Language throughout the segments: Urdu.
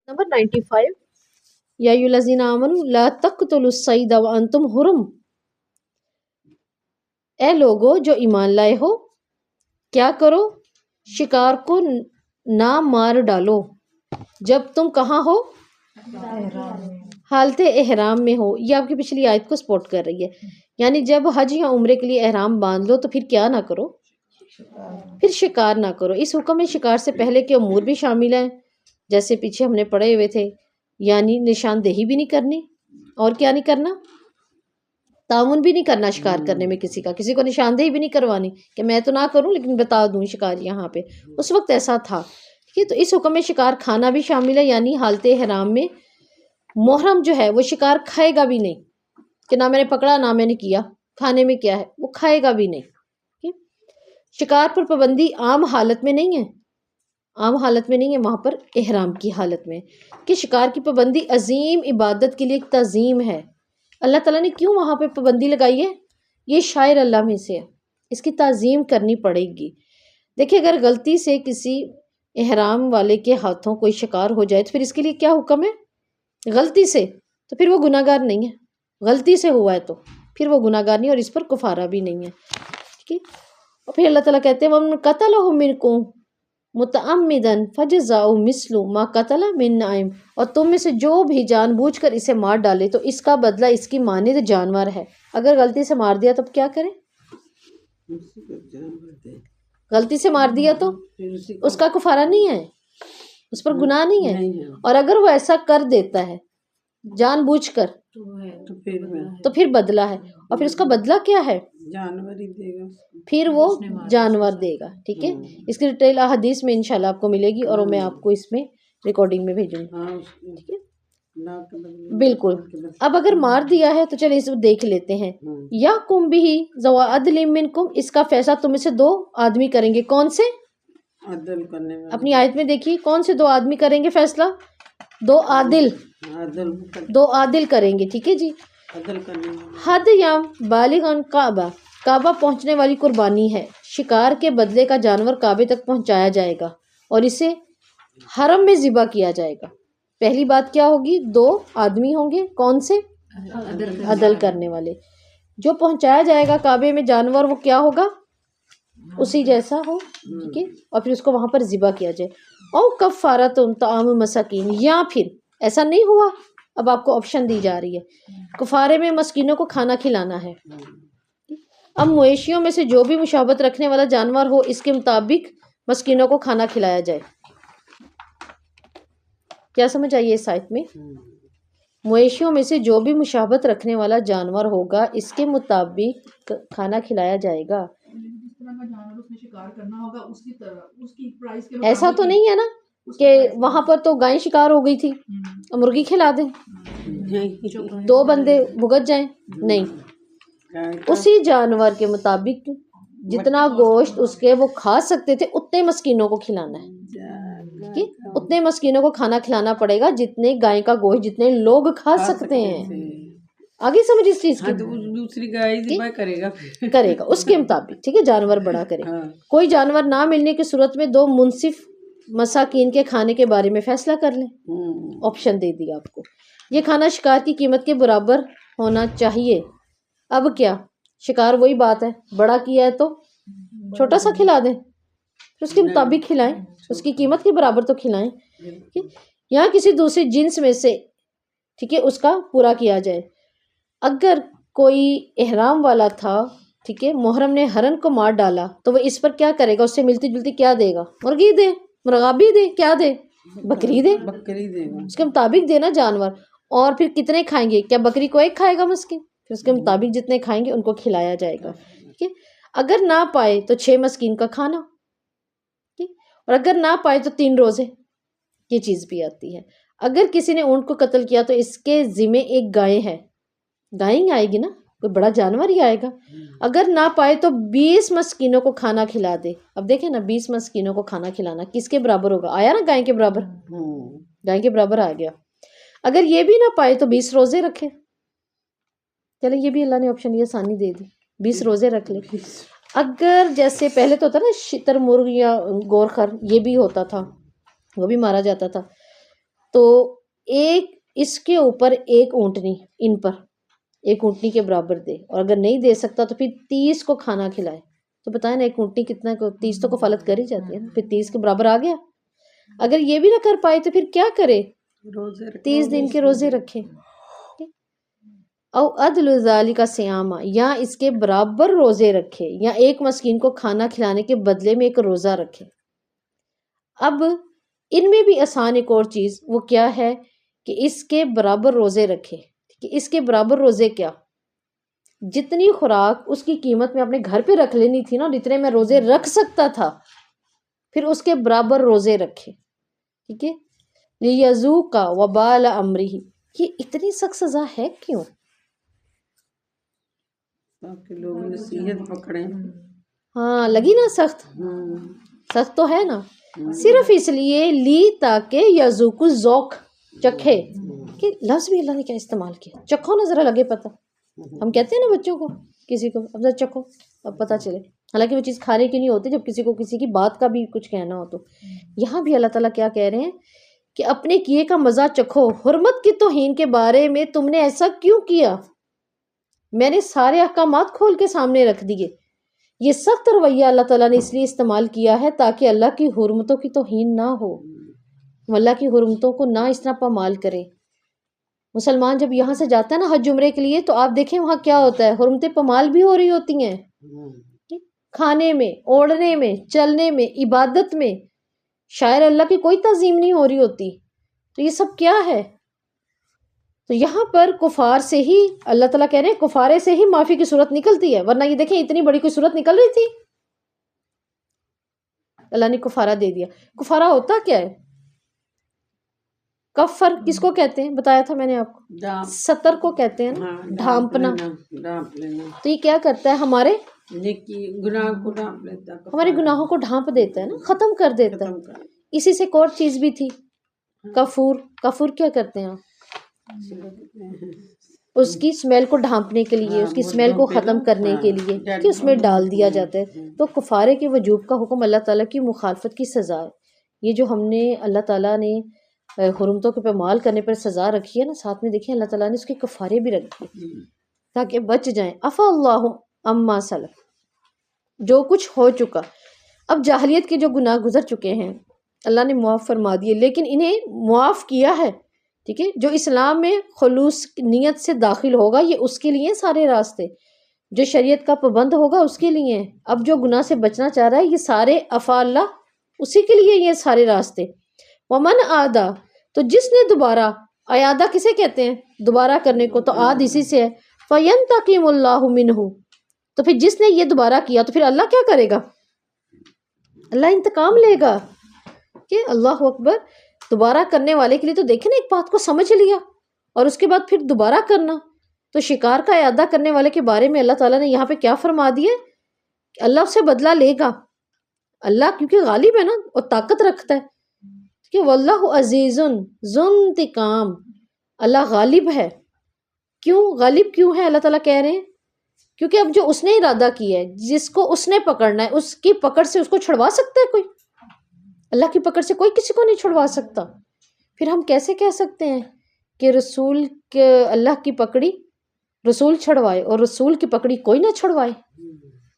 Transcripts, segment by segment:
نمبر 95 یا ایھا آمنوا لا تقتلوا الصید وانتم حرم، اے لوگو جو ایمان لائے ہو کیا کرو، شکار کو نہ مار ڈالو جب تم کہاں ہو، حالت احرام میں ہو۔ یہ آپ کی پچھلی آیت کو سپورٹ کر رہی ہے، یعنی جب حج یا عمرے کے لیے احرام باندھ لو تو پھر کیا نہ کرو، پھر شکار نہ کرو۔ اس حکم میں شکار سے پہلے کے امور بھی شامل ہیں، جیسے پیچھے ہم نے پڑھے ہوئے تھے، یعنی نشاندہی بھی نہیں کرنی، اور کیا نہیں کرنا، تعاون بھی نہیں کرنا شکار کرنے میں، کسی کو نشاندہی بھی نہیں کروانی کہ میں تو نہ کروں لیکن بتا دوں شکار یہاں پہ۔ اس وقت ایسا تھا، ٹھیک ہے۔ تو اس حکم میں شکار کھانا بھی شامل ہے، یعنی حالت احرام میں محرم جو ہے وہ شکار کھائے گا بھی نہیں کہ نہ میں نے پکڑا نہ میں نے کیا، کھانے میں کیا ہے وہ کھائے گا بھی نہیں۔ شکار پر پابندی عام حالت میں نہیں ہے، عام حالت میں نہیں ہے، وہاں پر احرام کی حالت میں، کہ شکار کی پابندی عظیم عبادت کے لیے ایک تعظیم ہے۔ اللہ تعالیٰ نے کیوں وہاں پہ پابندی لگائی ہے؟ یہ شاعر اللہ میں سے ہے، اس کی تعظیم کرنی پڑے گی۔ دیکھیں اگر غلطی سے کسی احرام والے کے ہاتھوں کوئی شکار ہو جائے تو پھر اس کے لیے کیا حکم ہے؟ غلطی سے تو پھر وہ گناہ گار نہیں ہے، غلطی سے ہوا ہے تو پھر وہ گناہ گار نہیں، اور اس پر کفارہ بھی نہیں ہے، ٹھیک ہے۔ اور پھر اللہ تعالیٰ کہتے ہیں وَمَنْ قَتَلَهُ مِنْكُمْ مُتَعَمِّدًا فَجَزَاؤُهُ مِثْلُ مَا قَتَلَ مِنْ نَعِمٍ، اور تم میں سے جو بھی جان بوجھ کر اسے مار ڈالے تو اس کا بدلہ اس کی مانند جانور ہے۔ اگر غلطی سے مار دیا تو کیا کریں؟ غلطی سے مار دیا تو اس کا کفارہ نہیں ہے، اس پر گناہ نہیں ہے، اور اگر وہ ایسا کر دیتا ہے جان بوجھ کر تو پھر بدلہ ہے، اور پھر اس کا بدلہ کیا ہے؟ جانور ہی دے گا، پھر وہ جانور دے گا، ٹھیک ہے۔ اس کی ڈیٹیل احادیث میں انشاءاللہ آپ کو ملے گی، اور میں آپ کو اس میں ریکارڈنگ میں بھیجوں گی، ٹھیک ہے۔ بالکل۔ اب اگر مار دیا ہے تو چلیں اس کو دیکھ لیتے ہیں۔ یا کم بھی ذو عدل منکم، اس کا فیصلہ تم میں سے دو آدمی کریں گے، کون سے؟ عدل کرنے والے۔ اپنی آیت میں دیکھیے کون سے دو آدمی کریں گے فیصلہ؟ دو عادل کریں گے، ٹھیک ہے جی۔ عدل کرنے والے۔ حد یا بالغن کعبہ، کعبہ پہنچنے والی قربانی ہے، شکار کے بدلے کا جانور کعبے تک پہنچایا جائے گا اور اسے حرم میں ذبح کیا جائے گا۔ پہلی بات کیا ہوگی؟ دو آدمی ہوں گے، کون سے؟ عدل کرنے والے۔ جو پہنچایا جائے گا کعبے میں جانور وہ کیا ہوگا؟ اسی جیسا ہو، ٹھیک ہے، اور پھر اس کو وہاں پر ذبح کیا جائے۔ او کفارۃ طعام مساکین، یا پھر ایسا نہیں ہوا، اب آپ کو آپشن دی جا رہی ہے، کفارے میں مسکینوں کو کھانا کھلانا ہے۔ اب مویشیوں میں سے جو بھی مشابہت رکھنے والا جانور ہو اس کے مطابق مسکینوں کو کھانا کھلایا جائے۔ کیا سمجھ آئیے اس آیت میں؟ مویشیوں میں سے جو بھی مشابہت رکھنے والا جانور ہوگا اس کے مطابق کھانا کھلایا جائے گا۔ ایسا تو نہیں ہے نا کہ وہاں پر تو گائیں شکار ہو گئی تھی مرغی کھلا دیں، دو بندے بھگت جائیں، نہیں، اسی جانور کے مطابق جتنا گوشت اس کے وہ کھا سکتے تھے اتنے مسکینوں کو کھلانا ہے، ٹھیک ہے، اتنے مسکینوں کو کھانا کھلانا پڑے گا جتنے گائے کا گوشت جتنے لوگ کھا سکتے ہیں۔ آگے سمجھ اس چیز کی، دوسری گائے ذبح کرے گا اس کے مطابق، ٹھیک ہے، جانور بڑا کرے۔ کوئی جانور نہ ملنے کی صورت میں دو منصف مساکین کے کھانے کے بارے میں فیصلہ کر لیں، آپشن دے دیا آپ کو۔ یہ کھانا شکار کی قیمت کے برابر ہونا چاہیے۔ اب کیا شکار وہی بات ہے، بڑا کیا ہے تو چھوٹا سا کھلا دیں، پھر اس کے مطابق کھلائیں، اس کی قیمت کے برابر تو کھلائیں۔ یہاں کسی دوسری جنس میں سے، ٹھیک ہے، اس کا پورا کیا جائے۔ اگر کوئی احرام والا تھا، ٹھیک ہے، محرم نے ہرن کو مار ڈالا تو وہ اس پر کیا کرے گا؟ اس سے ملتی جلتی کیا دے گا؟ مرغی دے، مرغابی دے، کیا دے؟ بکری دے، اس کے مطابق دینا جانور۔ اور پھر کتنے کھائیں گے؟ کیا بکری کو ایک کھائے گا مسکین؟ پھر اس کے مطابق جتنے کھائیں گے ان کو کھلایا جائے گا، ٹھیک ہے۔ اگر نہ پائے تو 6 مسکین کا کھانا، ٹھیک، اور اگر نہ پائے تو 3 روزے، یہ چیز بھی آتی ہے۔ اگر کسی نے اونٹ کو قتل کیا تو اس کے ذمے ایک گائے ہے، گائے ہی آئے گی نا، کوئی بڑا جانور ہی آئے گا۔ اگر نہ پائے تو 20 مسکینوں کو کھانا کھلا دے۔ اب دیکھیں نا 20 مسکینوں کو کھانا کھلانا کس کے برابر ہوگا؟ آیا نا گائے کے برابر، گائے کے برابر آ گیا۔ اگر یہ بھی نہ پائے تو 20 روزے رکھے، چلے یہ بھی اللہ نے آپشن یہ آسانی دے دی، 20 روزے رکھ لے۔ اگر جیسے پہلے تو ہوتا نا شتر مرغ یا گورخر، یہ بھی ہوتا تھا، وہ بھی مارا جاتا تھا، تو ایک اس کے اوپر ایک اونٹنی، ان پر ایک اونٹنی کے برابر دے، اور اگر نہیں دے سکتا تو پھر 30 کو کھانا کھلائے. تو بتائیں نا ایک اونٹنی کتنا کو 30 تو کفالت کر ہی جاتی ہے نا، پھر 30 کے برابر آ گیا. اگر یہ بھی نہ کر پائے تو پھر کیا کرے؟ روزے رکھے. 30 دن کے روزے رکھے. او عدل ذالک صیام، یا اس کے برابر روزے رکھے، یا ایک مسکین کو کھانا کھلانے کے بدلے میں ایک روزہ رکھے. اب ان میں بھی آسان ایک اور چیز وہ کیا ہے کہ اس کے برابر روزے رکھے. کہ اس کے برابر روزے کیا؟ جتنی خوراک اس کی قیمت میں اپنے گھر پہ رکھ لینی تھی نا، اور اتنے میں روزے رکھ سکتا تھا، پھر اس کے برابر روزے رکھے. ٹھیک ہے. لیذوق وبال امرہ، یہ اتنی سخت سزا ہے کیوں؟ تاکہ لوگ نصیحت پکڑیں. ہاں لگی نا سخت؟ سخت تو ہے نا. صرف اس لیے لی تاکہ یذوق ذوق، چکھے. کہ لفظ بھی اللہ نے کیا استعمال کیا، چکھو نا ذرا لگے پتہ. ہم کہتے ہیں نا بچوں کو، کسی کو اب ذرا چکھو اب پتہ چلے، حالانکہ وہ چیز کھانے کی نہیں ہوتی، جب کسی کو کسی کی بات کا بھی کچھ کہنا ہو. تو یہاں بھی اللہ تعالیٰ کیا کہہ رہے ہیں کہ اپنے کیے کا مزہ چکھو. حرمت کی توہین کے بارے میں تم نے ایسا کیوں کیا؟ میں نے سارے احکامات کھول کے سامنے رکھ دیے. یہ سخت رویہ اللہ تعالیٰ نے اس لیے استعمال کیا ہے تاکہ اللہ کی حرمتوں کی توہین نہ ہو، ہم اللہ کی حرمتوں کو نہ اس طرح پامال کریں. مسلمان جب یہاں سے جاتا ہے نا حج عمرے کے لیے، تو آپ دیکھیں وہاں کیا ہوتا ہے، حرمتیں پامال بھی ہو رہی ہوتی ہیں، کھانے میں، اوڑھنے میں، چلنے میں، عبادت میں. شاعر اللہ کی کوئی تعظیم نہیں ہو رہی ہوتی. تو یہ سب کیا ہے؟ تو یہاں پر کفار سے ہی اللہ تعالیٰ کہہ رہے ہیں کفارے سے ہی معافی کی صورت نکلتی ہے، ورنہ یہ دیکھیں اتنی بڑی کوئی صورت نکل رہی تھی، اللہ نے کفارہ دے دیا. کفارہ ہوتا کیا ہے؟ کفر کس کو کہتے ہیں بتایا تھا میں نے آپ کو، ستر کو کہتے ہیں نا، ڈھانپنا. ڈھانپ لینا. تو یہ کیا کرتا ہے؟ ہمارے گناہ کو ڈھانپ لیتا ہے، ہمارے گناہوں کو ڈھانپ دیتا ہے نا، ختم کر دیتا ہے. اسی سے ایک اور چیز بھی تھی، کفور. کفور کیا کرتے ہیں آپ؟ اس کی اسمیل کو ڈھانپنے کے لیے، اس کی اسمیل کو ختم کرنے کے لیے کہ اس میں ڈال دیا جاتا ہے. تو کفارے کے وجوب کا حکم اللہ تعالیٰ کی مخالفت کی سزا ہے. یہ جو ہم نے اللہ تعالیٰ نے حرمتوں کے پامال کرنے پر سزا رکھی ہے نا، ساتھ میں دیکھیں اللہ تعالیٰ نے اس کے کفارے بھی رکھے تاکہ بچ جائیں. عفا اللہ عما سلف، جو کچھ ہو چکا. اب جاہلیت کے جو گناہ گزر چکے ہیں اللہ نے معاف فرما دیے، لیکن انہیں معاف کیا ہے. ٹھیک ہے. جو اسلام میں خلوص نیت سے داخل ہوگا یہ اس کے لیے سارے راستے، جو شریعت کا پابند ہوگا اس کے لیے. اب جو گناہ سے بچنا چاہ رہا ہے یہ سارے عفا اللہ اسی کے لیے یہ سارے راستے. ومن آدا، تو جس نے دوبارہ، عیادہ کسے کہتے ہیں؟ دوبارہ کرنے کو، تو عاد اسی سے ہے. فَيَنْتَقِمُ اللَّهُ مِنْهُ، تو پھر جس نے یہ دوبارہ کیا تو پھر اللہ کیا کرے گا؟ اللہ انتقام لے گا. کہ اللہ اکبر، دوبارہ کرنے والے کے لیے تو دیکھیں نا، ایک بات کو سمجھ لیا اور اس کے بعد پھر دوبارہ کرنا. تو شکار کا اعادہ کرنے والے کے بارے میں اللہ تعالیٰ نے یہاں پہ کیا فرما دیا کہ اللہ اس سے بدلہ لے گا. اللہ کیونکہ غالب ہے نا اور طاقت رکھتا ہے، کہ واللہ عزیز ذو انتقام، اللہ غالب ہے. کیوں غالب کیوں ہے؟ اللہ تعالیٰ کہہ رہے ہیں کیونکہ اب جو اس نے ارادہ کیا ہے، جس کو اس نے پکڑنا ہے، اس کی پکڑ سے اس کو چھڑوا سکتا ہے کوئی؟ اللہ کی پکڑ سے کوئی کسی کو نہیں چھڑوا سکتا. پھر ہم کیسے کہہ سکتے ہیں کہ رسول کے اللہ کی پکڑی رسول چھڑوائے اور رسول کی پکڑی کوئی نہ چھڑوائے،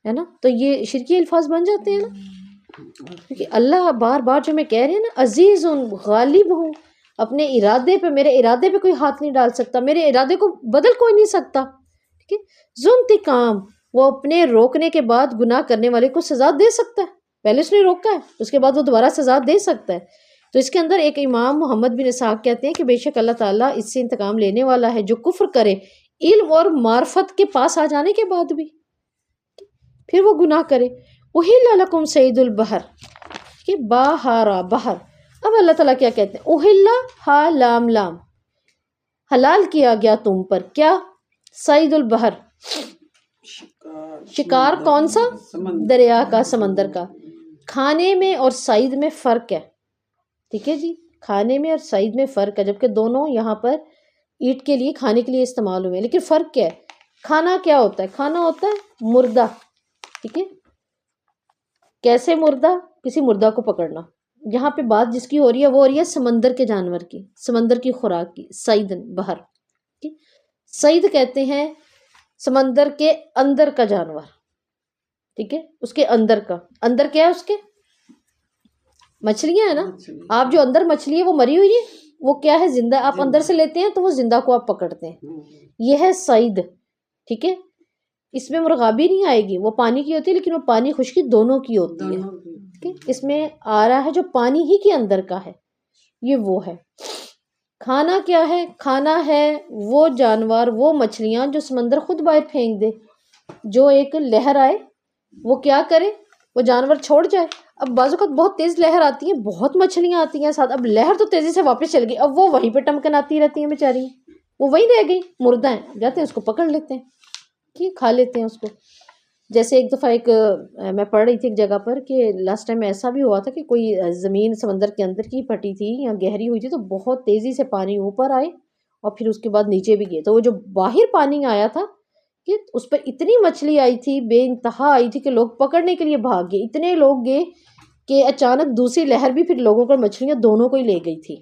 ہے نا؟ تو یہ شرکی الفاظ بن جاتے ہیں نا. کیونکہ اللہ بار بار جو میں کہہ رہے ہیں نا، عزیز غالب ہوں، اپنے ارادے پہ، میرے ارادے پہ کوئی ہاتھ نہیں ڈال سکتا، میرے ارادے کو بدل کوئی نہیں سکتا. ٹھیک ہے. ذو انتقام، وہ اپنے روکنے کے بعد گناہ کرنے والے کو سزا دے سکتا ہے. پہلے اس نے روکا ہے، اس کے بعد وہ دوبارہ سزا دے سکتا ہے. تو اس کے اندر ایک امام محمد بن اسحاق کہتے ہیں کہ بے شک اللہ تعالیٰ اس سے انتقام لینے والا ہے جو کفر کرے علم اور معرفت کے پاس آ جانے کے بعد بھی، پھر وہ گناہ کرے. احل لکم صید البحر، کہ باہارا بحر. اب اللہ تعالیٰ کیا کہتے ہیں؟ احل ہا لام لام، حلال کیا گیا تم پر کیا؟ صید البحر، شکار. کون سا؟ دریا کا، سمندر کا. کھانے میں اور صید میں فرق ہے. ٹھیک ہے جی، کھانے میں اور صید میں فرق ہے، جبکہ دونوں یہاں پر ایٹ کے لیے، کھانے کے لیے استعمال ہوئے ہیں. لیکن فرق کیا ہے؟ کھانا کیا ہوتا ہے؟ کھانا ہوتا ہے مردہ. ٹھیک ہے. کیسے مردہ؟ کسی مردہ کو پکڑنا، یہاں پہ بات جس کی ہو رہی ہے وہ ہو رہی ہے سمندر کے جانور کی، سمندر کی خوراک کی، صیدن بحر کی۔ صید کہتے ہیں سمندر کے اندر کا جانور، ٹھیک ہے، اس کے اندر کا، اندر کیا ہے اس کے؟ مچھلیاں ہیں نا، مچھلی آپ جو اندر مچھلی ہے وہ مری ہوئی ہے، وہ کیا ہے؟ زندہ، آپ اندر سے لیتے ہیں تو وہ زندہ کو آپ پکڑتے ہیں، یہ ہے صید، ٹھیک ہے۔ اس میں مرغابی نہیں آئے گی، وہ پانی کی ہوتی ہے لیکن وہ پانی خشکی دونوں کی ہوتی ہے، دونوں کی۔ ٹھیک ہے۔ اس میں آ رہا ہے جو پانی ہی کے اندر کا ہے، یہ وہ ہے۔ کھانا کیا ہے؟ کھانا ہے وہ جانور، وہ مچھلیاں جو سمندر خود باہر پھینک دے، جو ایک لہر آئے وہ کیا کرے؟ وہ جانور چھوڑ جائے۔ اب بعض اوقات بہت تیز لہر آتی ہے، بہت مچھلیاں آتی ہیں ساتھ، اب لہر تو تیزی سے واپس چل گئی، اب وہ وہیں پہ ٹمکناتی رہتی ہیں بیچاری، وہ وہیں رہ گئی، مردہ ہیں، جاتے ہیں اس کو پکڑ لیتے ہیں، ٹھیک، کھا لیتے ہیں اس کو۔ جیسے ایک دفعہ میں پڑھ رہی تھی ایک جگہ پر کہ لاسٹ ٹائم ایسا بھی ہوا تھا کہ کوئی زمین سمندر کے اندر کی پھٹی تھی یا گہری ہوئی تھی، تو بہت تیزی سے پانی اوپر آئے اور پھر اس کے بعد نیچے بھی گئے، تو وہ جو باہر پانی آیا تھا کہ اس پر اتنی مچھلی آئی تھی، بے انتہا آئی تھی کہ لوگ پکڑنے کے لیے بھاگ گئے، اتنے لوگ گئے کہ اچانک دوسری لہر بھی پھر لوگوں کو مچھلیاں دونوں کو ہی لے گئی تھی،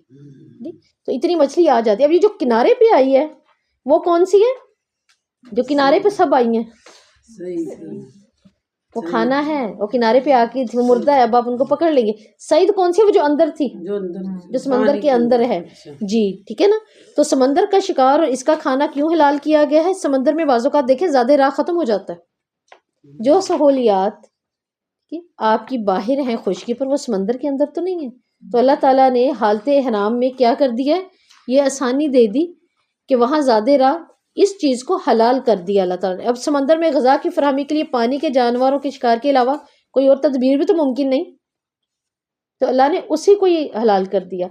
تو اتنی مچھلی آ جاتی ہے۔ اب یہ جو کنارے پہ آئی ہے وہ کون سی ہے؟ جو کنارے پہ سب آئی ہیں صحیح وہ کھانا ہے، وہ کنارے پہ آ کے وہ مردہ ہے، اب آپ ان کو پکڑ لیں گے۔ صید کون سی ہے؟ وہ جو اندر تھی، جو اندر جو سمندر کے اندر ہے، اچھا۔ جی ٹھیک ہے نا۔ تو سمندر کا شکار اور اس کا کھانا کیوں حلال کیا گیا ہے؟ سمندر میں بعض اوقات دیکھیں زیادہ راہ ختم ہو جاتا ہے، جو سہولیات کہ آپ کی باہر ہیں خشکی پر، وہ سمندر کے اندر تو نہیں ہے، تو اللہ تعالیٰ نے حالت احرام میں کیا کر دیا ہے؟ یہ آسانی دے دی کہ وہاں زیادہ راہ، اس چیز کو حلال کر دیا اللہ تعالیٰ نے۔ اب سمندر میں غذا کی فراہمی کے لیے پانی کے جانوروں کے شکار کے علاوہ کوئی اور تدبیر بھی تو ممکن نہیں، تو اللہ نے اسی کو یہ حلال کر دیا۔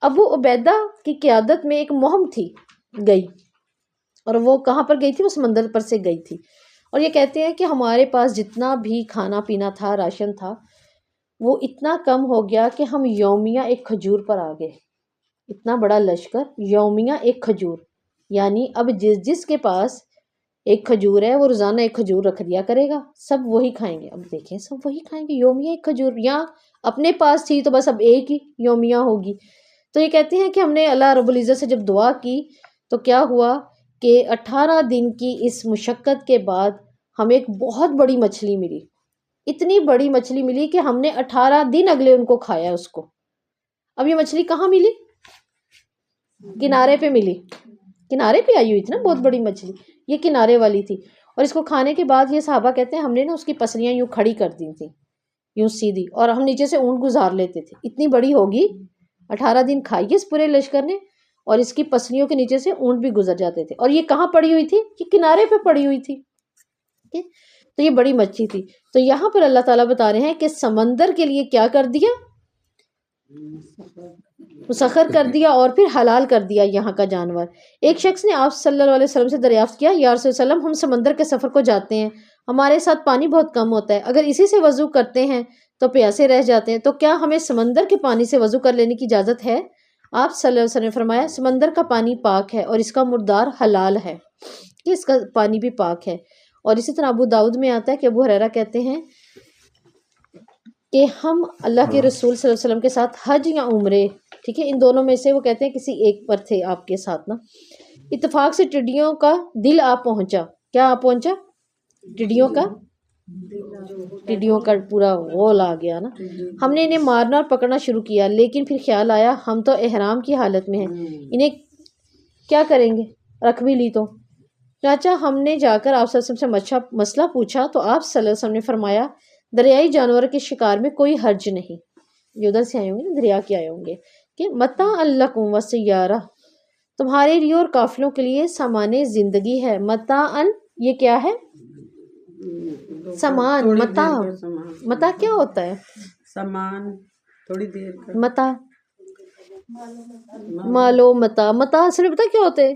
ابو عبیدہ کی قیادت میں ایک مہم تھی گئی، اور وہ کہاں پر گئی تھی؟ وہ سمندر پر سے گئی تھی، اور یہ کہتے ہیں کہ ہمارے پاس جتنا بھی کھانا پینا تھا، راشن تھا، وہ اتنا کم ہو گیا کہ ہم یومیہ ایک کھجور پر آ گئے، اتنا بڑا لشکر، یومیہ ایک کھجور، یعنی اب جس کے پاس ایک کھجور ہے وہ روزانہ ایک کھجور رکھ دیا کرے گا، سب وہی کھائیں گے۔ اب دیکھیں سب وہی کھائیں گے، یومیہ ایک کھجور، یا اپنے پاس تھی تو بس اب ایک ہی یومیہ ہوگی۔ تو یہ کہتے ہیں کہ ہم نے اللہ رب العزت سے جب دعا کی تو کیا ہوا کہ 18 دن کی اس مشقت کے بعد ہمیں ایک بہت بڑی مچھلی ملی، اتنی بڑی مچھلی ملی کہ ہم نے 18 دن اگلے ان کو کھایا اس کو۔ اب یہ مچھلی کہاں ملی؟ کنارے پہ ملی، کنارے پہ آئی ہوئی تھی نا بہت بڑی مچھلی، یہ کنارے والی تھی، اور اس کو کھانے کے بعد یہ صحابہ کہتے ہیں ہم نے نا اس کی پسلیاں یوں کھڑی کر دی تھی، یوں سیدھی، اور ہم نیچے سے اونٹ گزار لیتے تھے، اتنی بڑی ہوگی، 18 دن کھائی اس پورے لشکر نے، اور اس کی پسلیوں کے نیچے سے اونٹ بھی گزر جاتے تھے، اور یہ کہاں پڑی ہوئی تھی؟ یہ کنارے پہ پڑی ہوئی تھی، تو یہ بڑی مچھلی تھی۔ تو یہاں پر اللہ تعالیٰ بتا رہے ہیں کہ سمندر کے لیے کیا کر دیا؟ مسخر کر دیا اور پھر حلال کر دیا یہاں کا جانور۔ ایک شخص نے آپ صلی اللہ علیہ وسلم سے دریافت کیا، یا رسول اللہ وسلم، ہم سمندر کے سفر کو جاتے ہیں، ہمارے ساتھ پانی بہت کم ہوتا ہے، اگر اسی سے وضو کرتے ہیں تو پیاسے رہ جاتے ہیں، تو کیا ہمیں سمندر کے پانی سے وضو کر لینے کی اجازت ہے؟ آپ صلی اللہ علیہ وسلم نے فرمایا سمندر کا پانی پاک ہے اور اس کا مردار حلال ہے، کہ اس کا پانی بھی پاک ہے۔ اور اسی طرح ابو داؤد میں آتا ہے کہ ابو ہریرہ کہتے ہیں کہ ہم اللہ کے رسول صلی اللہ علیہ وسلم کے ساتھ حج یا عمرے، ٹھیک ہے، ان دونوں میں سے وہ کہتے ہیں کسی ایک پر تھے آپ کے ساتھ نا، اتفاق سے ٹڈیوں کا دل آ پہنچا، کیا آ پہنچا؟ ٹڈیوں کا پورا غول آ گیا نا، ہم نے انہیں مارنا اور پکڑنا شروع کیا، لیکن پھر خیال آیا ہم تو احرام کی حالت میں ہیں، انہیں کیا کریں گے، رکھ بھی لی تو، چاچا ہم نے جا کر آپ صلی اللہ علیہ وسلم سے مسئلہ پوچھا تو آپ صلی اللہ علیہ وسلم نے فرمایا دریائی جانور کے شکار میں کوئی حرج نہیں، یہ ادھر سے آئے ہوں گے، دریا کے آئے ہوں گے، کہ متاع لکم وسیارہ، تمہارے لیے اور قافلوں کے لیے سامان زندگی ہے، متاع، یہ کیا ہے؟ سامان، متاع کیا ہوتا ہے؟ سامان، تھوڑی دیر کا متاع، مالو متاع، متاع اصل میں پتہ کیا ہوتے ہیں؟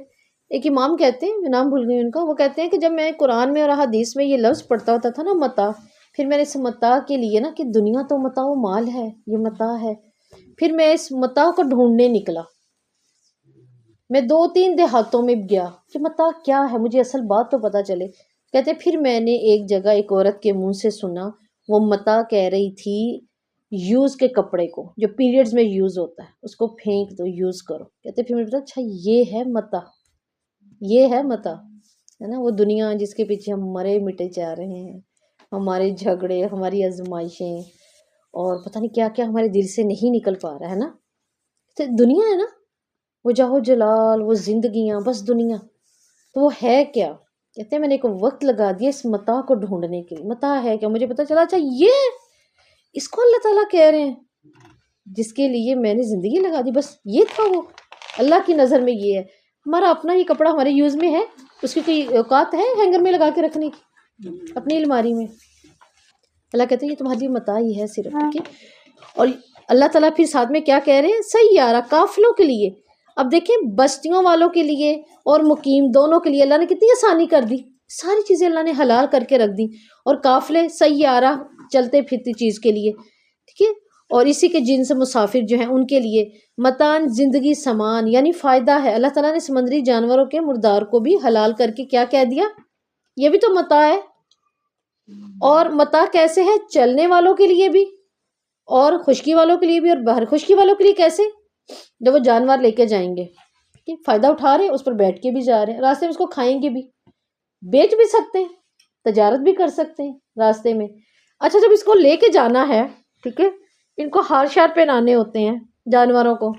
ایک امام کہتے ہیں، میں نام بھول گئی ان کا، وہ کہتے ہیں کہ جب میں قرآن میں اور حدیث میں یہ لفظ پڑھتا ہوتا تھا نا متاع، پھر میں نے اس متاع کے لیے نا کہ دنیا تو متاع و مال ہے، یہ متاع ہے، پھر میں اس متاع کو ڈھونڈنے نکلا، میں 2-3 دیہاتوں میں گیا کہ متاع کیا ہے، مجھے اصل بات تو پتہ چلے، کہتے پھر میں نے ایک جگہ ایک عورت کے منہ سے سنا، وہ متاع کہہ رہی تھی یوز کے کپڑے کو جو پیریڈز میں یوز ہوتا ہے اس کو پھینک دو، یوز کرو. کہتے پھر مجھے پتا اچھا یہ ہے متا، یہ ہے متا، ہے نا. وہ دنیا جس کے پیچھے ہم مرے مٹے جا رہے ہیں، ہمارے جھگڑے، ہماری آزمائشیں اور پتہ نہیں کیا کیا ہمارے دل سے نہیں نکل پا رہا ہے نا. تو دنیا ہے نا، وہ جاہو جلال، وہ زندگیاں، بس دنیا. تو وہ ہے کیا؟ کہتے ہیں میں نے ایک وقت لگا دیا اس متا کو ڈھونڈنے کے لیے. متا ہے کیا؟ مجھے پتا چلا اچھا یہ اس کو اللہ تعالیٰ کہہ رہے ہیں جس کے لیے میں نے زندگی لگا دی. بس یہ تھا وہ اللہ کی نظر میں. یہ ہے ہمارا اپنا یہ کپڑا ہمارے یوز میں ہے، اس کی کوئی اوقات ہے ہینگر میں لگا کے رکھنے کی اپنی الماری میں؟ اللہ کہتے ہیں یہ تمہارے لیے متاع ہی ہے صرف. ٹھیک ہے. اور اللہ تعالیٰ پھر ساتھ میں کیا کہہ رہے ہیں؟ سیارہ، قافلوں کے لیے. اب دیکھیں بستیوں والوں کے لیے اور مقیم دونوں کے لیے اللہ نے کتنی آسانی کر دی. ساری چیزیں اللہ نے حلال کر کے رکھ دی. اور قافلے، سیارہ، چلتے پھرتی چیز کے لیے. ٹھیک ہے. اور اسی کے جن سے مسافر جو ہیں ان کے لیے متان، زندگی، سامان، یعنی فائدہ ہے. اللہ تعالیٰ نے سمندری جانوروں کے مردار کو بھی حلال کر کے کیا کہہ دیا؟ یہ بھی تو متاع ہے. اور متاع کیسے ہے؟ چلنے والوں کے لیے بھی اور خشکی والوں کے لیے بھی. اور باہر خشکی والوں کے لیے کیسے؟ جب وہ جانور لے کے جائیں گے، فائدہ اٹھا رہے ہیں، اس پر بیٹھ کے بھی جا رہے ہیں، راستے میں اس کو کھائیں گے بھی، بیچ بھی سکتے ہیں، تجارت بھی کر سکتے ہیں راستے میں. اچھا جب اس کو لے کے جانا ہے، ٹھیک ہے، ان کو ہار شار پہنانے ہوتے ہیں جانوروں کو.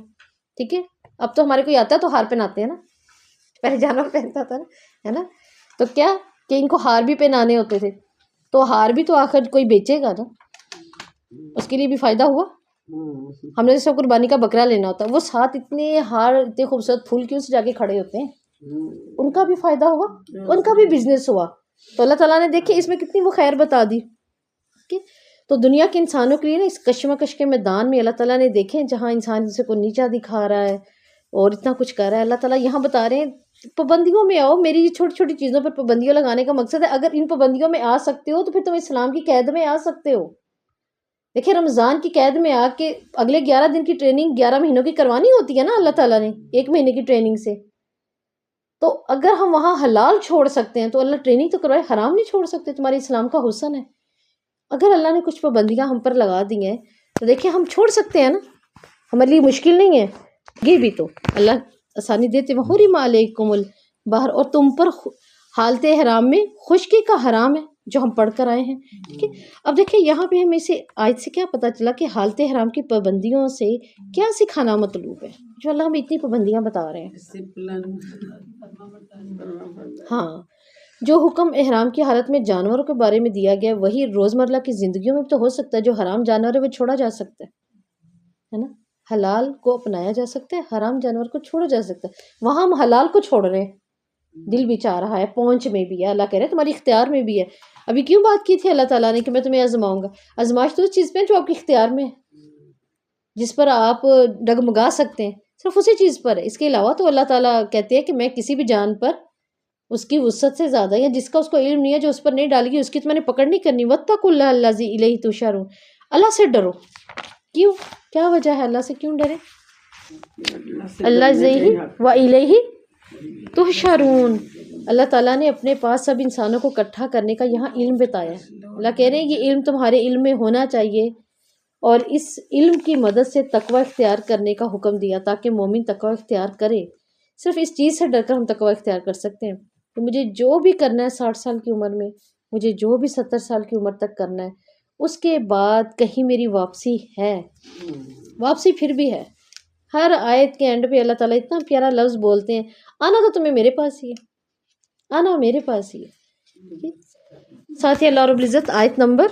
ٹھیک ہے. اب تو ہمارے کوئی آتا ہے تو ہار پہناتے ہیں نا، پہلے جانور پہنتا تھا نا، ہے نا. تو کیا کہ ان کو ہار بھی پہنانے ہوتے تھے. تو ہار بھی تو آخر کوئی بیچے گا نا، اس کے لیے بھی فائدہ ہوا. ہم نے جیسے قربانی کا بکرا لینا ہوتا ہے، وہ ساتھ اتنے ہار، اتنے خوبصورت پھول کیوں سے جا کے کھڑے ہوتے ہیں؟ ان کا بھی فائدہ ہوا، ان کا بھی بزنس ہوا. تو اللہ تعالیٰ نے دیکھے اس میں کتنی وہ خیر بتا دی. تو دنیا کے انسانوں کے لیے نا اس کشمکش کے میدان میں اللہ تعالیٰ نے دیکھیں جہاں انسان جسے کو نیچا دکھا رہا ہے اور اتنا کچھ کر رہا ہے، اللہ تعالیٰ یہاں بتا رہے ہیں پابندیوں میں آؤ. میری چھوٹی چھوٹی چیزوں پر پابندیوں لگانے کا مقصد ہے اگر ان پابندیوں میں آ سکتے ہو تو پھر تم اسلام کی قید میں آ سکتے ہو. دیکھیں رمضان کی قید میں آ کے اگلے 11 دن کی ٹریننگ 11 مہینوں کی کروانی ہوتی ہے نا اللہ تعالیٰ نے 1 مہینے کی ٹریننگ سے. تو اگر ہم وہاں حلال چھوڑ سکتے ہیں تو اللہ ٹریننگ تو کروائے، حرام نہیں چھوڑ سکتے. تمہارے اسلام کا حسن ہے. اگر اللہ نے کچھ پابندیاں ہم پر لگا دی ہیں تو دیکھیں ہم چھوڑ سکتے ہیں نا، ہمارے لیے مشکل نہیں ہے. یہ بھی تو اللہ آسانی دیتے. وَحُرِّمَ عَلَيْكُمُ الْبَحْرُ، اور تم پر حالت حرام میں خشکی کا حرام ہے جو ہم پڑھ کر آئے ہیں. ٹھیک ہے. اب دیکھیں یہاں پہ ہمیں سے آیت سے کیا پتہ چلا کہ حالت حرام کی پابندیوں سے کیا سکھانا مطلوب ہے جو اللہ ہمیں اتنی پابندیاں بتا رہے ہیں. ہاں، جو حکم احرام کی حالت میں جانوروں کے بارے میں دیا گیا وہی روزمرہ کی زندگیوں میں بھی تو ہو سکتا ہے. جو حرام جانور ہے وہ چھوڑا جا سکتا ہے نا، حلال کو اپنایا جا سکتا ہے، حرام جانور کو چھوڑا جا سکتا ہے. وہاں ہم حلال کو چھوڑ رہے ہیں، دل بھی چاہ رہا ہے، پہنچ میں بھی ہے، اللہ کہہ رہے تمہاری اختیار میں بھی ہے. ابھی کیوں بات کی تھی اللہ تعالیٰ نے کہ میں تمہیں آزماؤں گا؟ آزمائش تو اس چیز پہ جو آپ کے اختیار میں ہے، جس پر آپ ڈگمگا سکتے ہیں، صرف اسی چیز پر ہے. اس کے علاوہ تو اللہ تعالیٰ کہتے ہیں کہ میں کسی بھی جان پر اس کی وسعت سے زیادہ، یا جس کا اس کو علم نہیں ہے جو اس پر نہیں ڈالے گی اس کی تو میں نے پکڑ نہیں کرنی. وَاتَّقُوا اللَّهَ الَّذِي إِلَيْهِ تُحْشَرُونَ، اللہ سے ڈرو. کیوں؟ کیا وجہ ہے اللہ سے کیوں ڈرے؟ الَّذِي وَإِلَيْهِ تُحْشَرُونَ، اللہ تعالیٰ نے اپنے پاس سب انسانوں کو اکٹھا کرنے کا یہاں علم بتایا ہے. اللہ کہہ رہے ہیں یہ علم تمہارے علم میں ہونا چاہیے، اور اس علم کی مدد سے تقوی اختیار کرنے کا حکم دیا تاکہ مومن تقوی اختیار کرے. صرف اس چیز سے ڈر کر ہم تقوی اختیار کر سکتے ہیں کہ مجھے جو بھی کرنا ہے 60 سال کی عمر میں، مجھے جو بھی 70 سال کی عمر تک کرنا ہے، اس کے بعد کہیں میری واپسی ہے. واپسی پھر بھی ہے. ہر آیت کے اینڈ پہ اللہ تعالیٰ اتنا پیارا لفظ بولتے ہیں، آنا تو تمہیں میرے پاس ہی ہے، آنا میرے پاس ہی ہے. ساتھ ہی اللہ رب العزت آیت نمبر